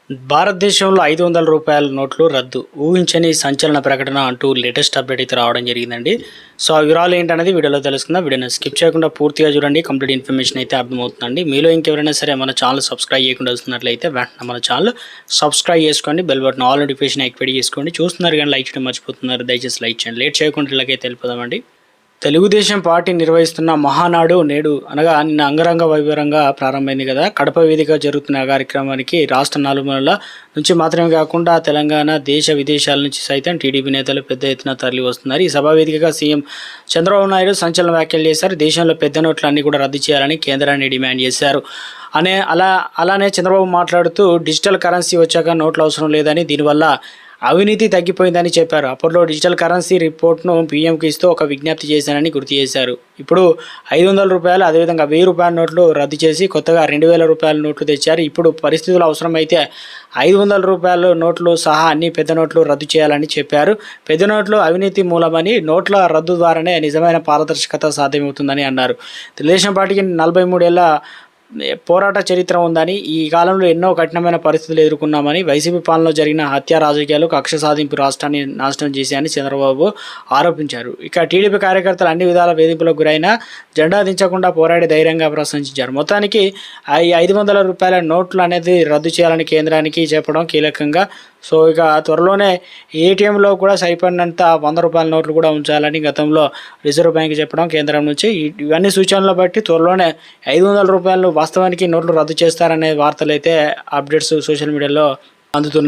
భారతదేశంలో రూ. 500 నోట్లు రద్దు. ఊహించని సంచలన ప్రకటన అంటూ లేటెస్ట్ అప్డేట్ అయితే రావడం జరిగిందండి. సో ఆ వివరాలు ఏంటనేది వీడియోలో తెలుసుకుందాం. వీడియోని స్కిప్ చేయకుండా పూర్తిగా చూడండి. కంప్లీట్ ఇన్ఫర్మేషన్ అయితే అర్థమవుతుందండి. మీలో ఇంకెవరైనా సరే మన ఛానల్ సబ్స్క్రైబ్ చేయకుండా వస్తున్నట్లయితే వెంటనే మన ఛానల్ సబ్స్క్రైబ్ చేసుకోండి. Bell button all notification activate చేసుకోండి. చూస్తున్నారు కానీ లైక్ చేయడం మర్చిపోతున్నారు. దయచేసి లైక్ చేయండి. లేట్ చేయకుండా ఇలాగైతే వెళ్ళిపోదామండి. తెలుగుదేశం పార్టీ నిర్వహిస్తున్న మహానాడు నేడు అనగా నిన్న అంగరంగ వైభవంగా ప్రారంభమైంది కదా. కడప వేదిక జరుగుతున్న కార్యక్రమానికి రాష్ట్ర నలుమూలల నుంచి మాత్రమే కాకుండా తెలంగాణ దేశ విదేశాల నుంచి సైతం టీడీపీ నేతలు పెద్ద ఎత్తున తరలి వస్తున్నారు. ఈ సభా వేదికగా సీఎం చంద్రబాబు నాయుడు సంచలన వ్యాఖ్యలు చేశారు. దేశంలో పెద్ద నోట్లు అన్ని కూడా రద్దు చేయాలని కేంద్రాన్ని డిమాండ్ చేశారు. అలానే చంద్రబాబు మాట్లాడుతూ డిజిటల్ కరెన్సీ వచ్చాక నోట్లు అవసరం లేదని, దీనివల్ల అవినీతి తగ్గిపోయిందని చెప్పారు. అప్పట్లో డిజిటల్ కరెన్సీ రిపోర్ట్ను పీఎంకి ఇస్తూ ఒక విజ్ఞప్తి చేశానని గుర్తు చేశారు. ఇప్పుడు రూ. 500 అదేవిధంగా రూ. 1000 నోట్లు రద్దు చేసి కొత్తగా రూ. 2000 నోట్లు తెచ్చారు. ఇప్పుడు పరిస్థితులు అవసరమైతే రూ. 500 నోట్లు సహా అన్ని పెద్ద నోట్లు రద్దు చేయాలని చెప్పారు. పెద్ద నోట్లు అవినీతి మూలమని, నోట్ల రద్దు ద్వారానే నిజమైన పారదర్శకత సాధ్యమవుతుందని అన్నారు. తెలుగుదేశం పార్టీకి 43 ఏళ్ల పోరాట చరిత్ర ఉందని, ఈ కాలంలో ఎన్నో కఠినమైన పరిస్థితులు ఎదుర్కొన్నామని, వైసీపీ పాలనలో జరిగిన హత్య రాజకీయాలు కక్ష సాధింపు రాష్ట్రాన్ని నాశనం చేశాయని చంద్రబాబు ఆరోపించారు. ఇక టీడీపీ కార్యకర్తలు అన్ని విధాల వేధింపులకు గురైనా జెండా దించకుండా పోరాడి ధైర్యంగా ప్రశంసించారు. మొత్తానికి ఈ రూ. 500 నోట్లు అనేది రద్దు చేయాలని కేంద్రానికి చెప్పడం కీలకంగా. సో ఇక త్వరలోనే ఏటీఎంలో కూడా సరిపడినంత రూ. 100 నోట్లు కూడా ఉంచాలని గతంలో రిజర్వ్ బ్యాంక్ చెప్పడం కేంద్రం నుంచి. ఇవన్నీ సూచనలు బట్టి త్వరలోనే రూ. 500 వాస్తవానికి నోట్లు రద్దు చేస్తారనే వార్తలు అయితే అప్డేట్స్ సోషల్ మీడియాలో అందుతున్నాయి.